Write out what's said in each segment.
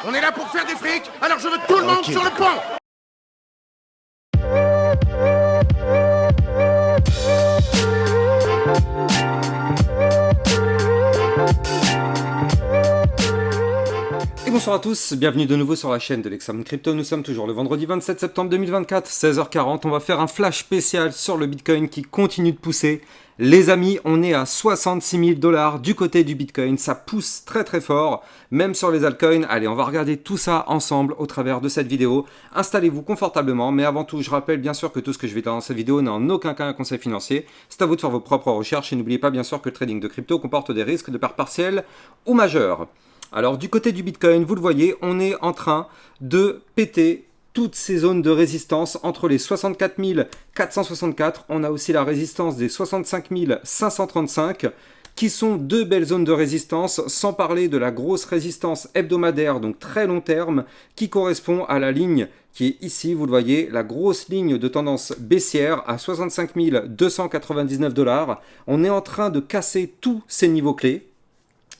On est là pour faire des frics, alors je veux tout le monde sur le pont. Et bonsoir à tous, bienvenue de nouveau sur la chaîne de l'Examen Crypto. Nous sommes toujours le vendredi 27 septembre 2024, 16h40. On va faire un flash spécial sur le Bitcoin qui continue de pousser. Les amis, on est à 66 000 $ du côté du Bitcoin. Ça pousse très très fort, même sur les altcoins. Allez, on va regarder tout ça ensemble au travers de cette vidéo. Installez-vous confortablement, mais avant tout, je rappelle bien sûr que tout ce que je vais dire dans cette vidéo n'est en aucun cas un conseil financier. C'est à vous de faire vos propres recherches et n'oubliez pas bien sûr que le trading de crypto comporte des risques de perte partielle ou majeure. Alors du côté du Bitcoin, vous le voyez, on est en train de péter toutes ces zones de résistance entre les 64 464, on a aussi la résistance des 65 535, qui sont deux belles zones de résistance, sans parler de la grosse résistance hebdomadaire, donc très long terme, qui correspond à la ligne qui est ici, vous le voyez, la grosse ligne de tendance baissière à 65 299 $. On est en train de casser tous ces niveaux clés.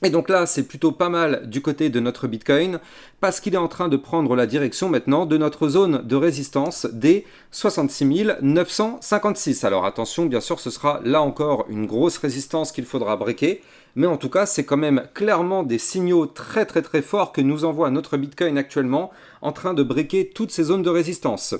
Et donc là, c'est plutôt pas mal du côté de notre Bitcoin parce qu'il est en train de prendre la direction maintenant de notre zone de résistance des 66 956. Alors attention, bien sûr, ce sera là encore une grosse résistance qu'il faudra breaker. Mais en tout cas, c'est quand même clairement des signaux très très très forts que nous envoie notre Bitcoin actuellement en train de breaker toutes ces zones de résistance.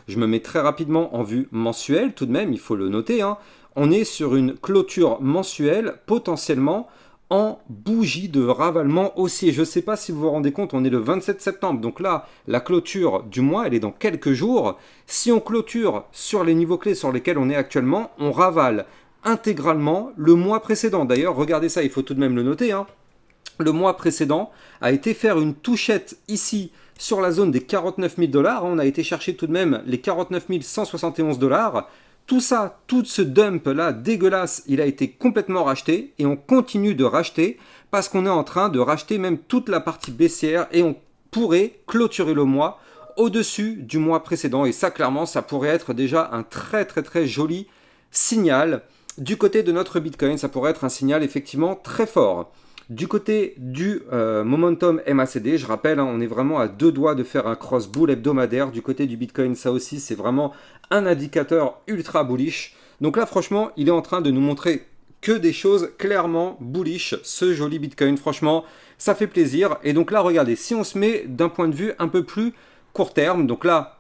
Je me mets très rapidement en vue mensuelle tout de même, il faut le noter, hein. On est sur une clôture mensuelle potentiellement en bougie de ravalement haussier. Je ne sais pas si vous vous rendez compte, on est le 27 septembre, donc là, la clôture du mois, elle est dans quelques jours. Si on clôture sur les niveaux clés sur lesquels on est actuellement, on ravale intégralement le mois précédent. D'ailleurs, regardez ça, il faut tout de même le noter, hein. Le mois précédent a été faire une touchette ici sur la zone des 49 000 $. On a été chercher tout de même les 49 171 $. Tout ça, tout ce dump-là dégueulasse, il a été complètement racheté et on continue de racheter parce qu'on est en train de racheter même toute la partie baissière et on pourrait clôturer le mois au-dessus du mois précédent. Et ça, clairement, ça pourrait être déjà un très très très joli signal. Du côté de notre Bitcoin, ça pourrait être un signal effectivement très fort. Du côté du momentum MACD, je rappelle, hein, on est vraiment à deux doigts de faire un cross bull hebdomadaire. Du côté du Bitcoin, ça aussi, c'est vraiment un indicateur ultra bullish. Donc là, franchement, il est en train de nous montrer que des choses clairement bullish, ce joli Bitcoin. Franchement, ça fait plaisir. Et donc là, regardez, si on se met d'un point de vue un peu plus court terme, donc là,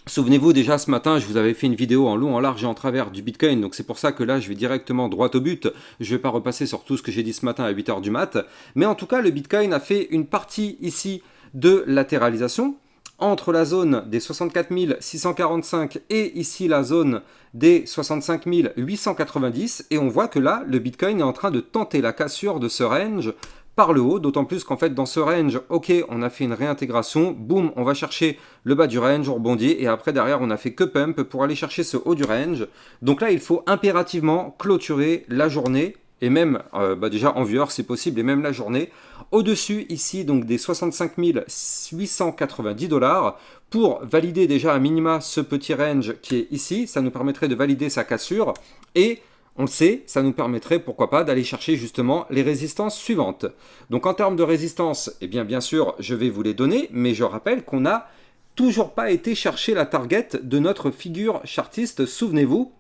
souvenez-vous déjà ce matin, je vous avais fait une vidéo en long, en large et en travers du Bitcoin, donc c'est pour ça que là je vais directement droit au but, je ne vais pas repasser sur tout ce que j'ai dit ce matin à 8h du mat, mais en tout cas le Bitcoin a fait une partie ici de latéralisation entre la zone des 64 645 et ici la zone des 65 890 et on voit que là le Bitcoin est en train de tenter la cassure de ce range par le haut, d'autant plus qu'en fait dans ce range, ok, on a fait une réintégration, boum, on va chercher le bas du range, on rebondit, et après derrière on a fait que pump pour aller chercher ce haut du range. Donc là il faut impérativement clôturer la journée, et même déjà en vue heure si possible, et même la journée, au-dessus ici donc des 65 890 $, pour valider déjà à minima ce petit range qui est ici, ça nous permettrait de valider sa cassure, et on le sait, ça nous permettrait, pourquoi pas, d'aller chercher justement les résistances suivantes. Donc en termes de résistance, eh bien sûr, je vais vous les donner, mais je rappelle qu'on n'a toujours pas été chercher la target de notre figure chartiste. Souvenez-vous,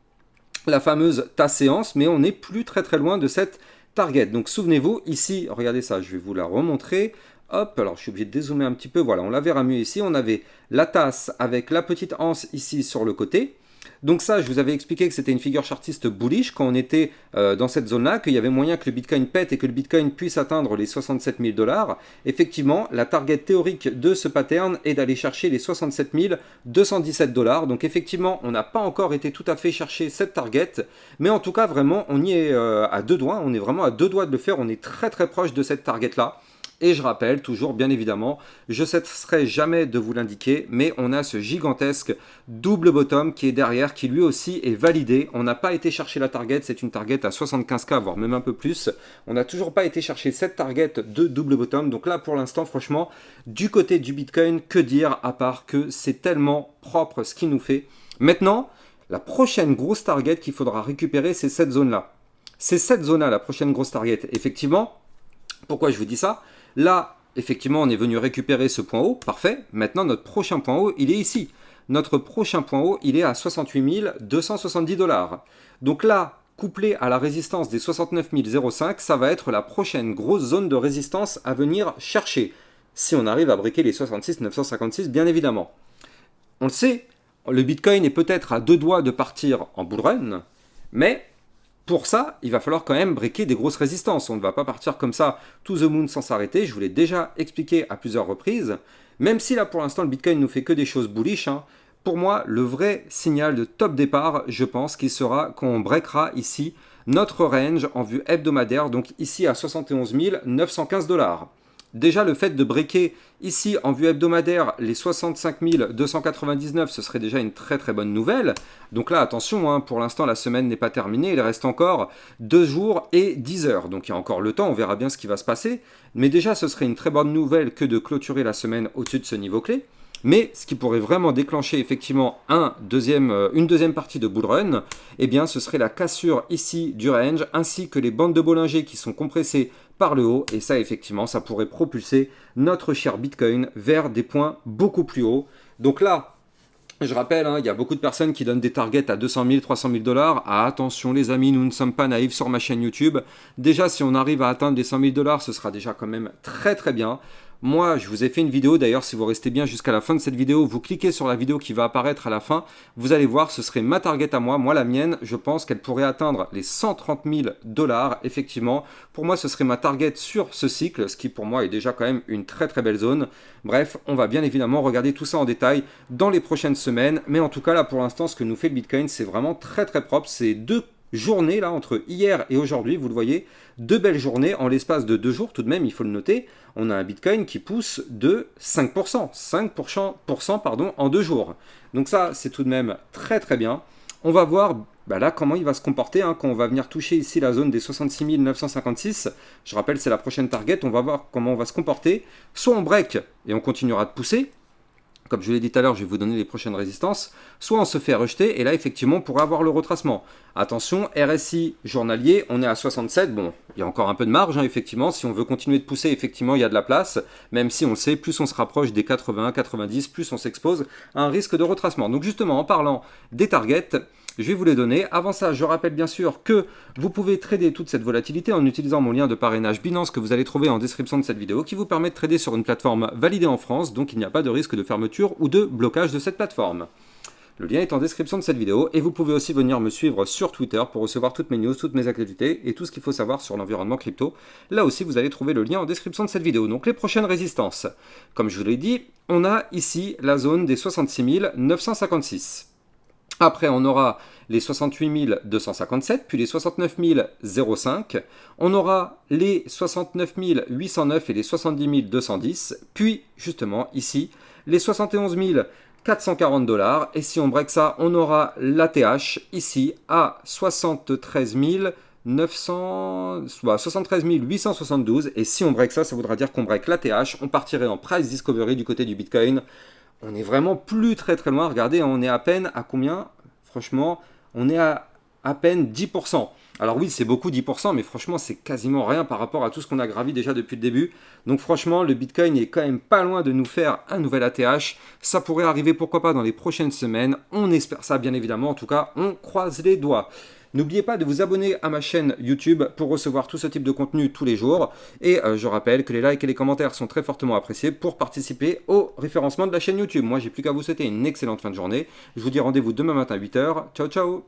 la fameuse ta séance, mais on n'est plus très très loin de cette target. Donc souvenez-vous, ici, regardez ça, je vais vous la remontrer. Hop, alors je suis obligé de dézoomer un petit peu, voilà, on la verra mieux ici. On avait la tasse avec la petite anse ici sur le côté. Donc ça, je vous avais expliqué que c'était une figure chartiste bullish quand on était dans cette zone-là, qu'il y avait moyen que le Bitcoin pète et que le Bitcoin puisse atteindre les 67 000 $. Effectivement, la target théorique de ce pattern est d'aller chercher les 67 217 $. Donc effectivement, on n'a pas encore été tout à fait chercher cette target, mais en tout cas, vraiment, on y est à deux doigts. On est vraiment à deux doigts de le faire. On est très très proche de cette target-là. Et je rappelle toujours, bien évidemment, je ne cesserai jamais de vous l'indiquer, mais on a ce gigantesque double bottom qui est derrière, qui lui aussi est validé. On n'a pas été chercher la target, c'est une target à 75K, voire même un peu plus. On n'a toujours pas été chercher cette target de double bottom. Donc là, pour l'instant, franchement, du côté du Bitcoin, que dire à part que c'est tellement propre ce qu'il nous fait. Maintenant, la prochaine grosse target qu'il faudra récupérer, c'est cette zone-là. C'est cette zone-là, la prochaine grosse target. Effectivement, pourquoi je vous dis ça ? Là, effectivement, on est venu récupérer ce point haut, parfait. Maintenant, notre prochain point haut, il est ici. Notre prochain point haut, il est à 68 270 $. Donc là, couplé à la résistance des 69 005, ça va être la prochaine grosse zone de résistance à venir chercher. Si on arrive à briquer les 66 956, bien évidemment. On le sait, le Bitcoin est peut-être à deux doigts de partir en bull run, mais pour ça, il va falloir quand même briquer des grosses résistances. On ne va pas partir comme ça to the moon sans s'arrêter. Je vous l'ai déjà expliqué à plusieurs reprises. Même si là, pour l'instant, le Bitcoin nous fait que des choses bullish, hein, pour moi, le vrai signal de top départ, je pense qu'il sera quand on breakera ici notre range en vue hebdomadaire, donc ici à 71 915 $. Déjà, le fait de breaker ici en vue hebdomadaire les 65 299, ce serait déjà une très très bonne nouvelle. Donc là, attention, hein, pour l'instant, la semaine n'est pas terminée. Il reste encore 2 jours et 10 heures. Donc il y a encore le temps, on verra bien ce qui va se passer. Mais déjà, ce serait une très bonne nouvelle que de clôturer la semaine au-dessus de ce niveau clé. Mais ce qui pourrait vraiment déclencher effectivement une deuxième partie de bull run, eh bien ce serait la cassure ici du range, ainsi que les bandes de Bollinger qui sont compressées par le haut. Et ça effectivement, ça pourrait propulser notre cher Bitcoin vers des points beaucoup plus hauts. Donc là, je rappelle, hein, il y a beaucoup de personnes qui donnent des targets à 200 000, 300 000 $. Ah, attention les amis, nous ne sommes pas naïfs sur ma chaîne YouTube. Déjà, si on arrive à atteindre les 100 000 $, ce sera déjà quand même très très bien. Moi, je vous ai fait une vidéo, d'ailleurs, si vous restez bien jusqu'à la fin de cette vidéo, vous cliquez sur la vidéo qui va apparaître à la fin, vous allez voir, ce serait ma target à moi, la mienne, je pense qu'elle pourrait atteindre les 130 000 $, effectivement. Pour moi, ce serait ma target sur ce cycle, ce qui pour moi est déjà quand même une très très belle zone. Bref, on va bien évidemment regarder tout ça en détail dans les prochaines semaines, mais en tout cas, là, pour l'instant, ce que nous fait le Bitcoin, c'est vraiment très très propre, c'est deux journées là entre hier et aujourd'hui, vous le voyez, deux belles journées en l'espace de 2 jours tout de même, il faut le noter. On a un Bitcoin qui pousse de 5%, 5% pardon, en 2 jours. Donc ça, c'est tout de même très très bien. On va voir là comment il va se comporter hein, quand on va venir toucher ici la zone des 66 956. Je rappelle, c'est la prochaine target. On va voir comment on va se comporter. Soit on break et on continuera de pousser. Comme je l'ai dit tout à l'heure, je vais vous donner les prochaines résistances. Soit on se fait rejeter, et là, effectivement, on pourra avoir le retracement. Attention, RSI journalier, on est à 67. Bon, il y a encore un peu de marge, hein, effectivement. Si on veut continuer de pousser, effectivement, il y a de la place. Même si on le sait, plus on se rapproche des 80, 90, plus on s'expose à un risque de retracement. Donc justement, en parlant des targets, je vais vous les donner. Avant ça, je rappelle bien sûr que vous pouvez trader toute cette volatilité en utilisant mon lien de parrainage Binance que vous allez trouver en description de cette vidéo qui vous permet de trader sur une plateforme validée en France, donc il n'y a pas de risque de fermeture ou de blocage de cette plateforme. Le lien est en description de cette vidéo et vous pouvez aussi venir me suivre sur Twitter pour recevoir toutes mes news, toutes mes actualités et tout ce qu'il faut savoir sur l'environnement crypto. Là aussi, vous allez trouver le lien en description de cette vidéo. Donc les prochaines résistances. Comme je vous l'ai dit, on a ici la zone des 66 956. Après, on aura les 68 257, puis les 69 005. On aura les 69 809 et les 70 210. Puis, justement, ici, les 71 440 $. Et si on break ça, on aura l'ATH ici à 73 872. Et si on break ça, ça voudra dire qu'on break l'ATH. On partirait en price discovery du côté du Bitcoin. On est vraiment plus très très loin. Regardez, on est à peine à combien? Franchement, on est à peine 10%. Alors oui, c'est beaucoup 10%, mais franchement, c'est quasiment rien par rapport à tout ce qu'on a gravi déjà depuis le début. Donc franchement, le Bitcoin est quand même pas loin de nous faire un nouvel ATH. Ça pourrait arriver, pourquoi pas, dans les prochaines semaines. On espère ça, bien évidemment. En tout cas, on croise les doigts. N'oubliez pas de vous abonner à ma chaîne YouTube pour recevoir tout ce type de contenu tous les jours. Et je rappelle que les likes et les commentaires sont très fortement appréciés pour participer au référencement de la chaîne YouTube. Moi, j'ai plus qu'à vous souhaiter une excellente fin de journée. Je vous dis rendez-vous demain matin à 8 h. Ciao, ciao!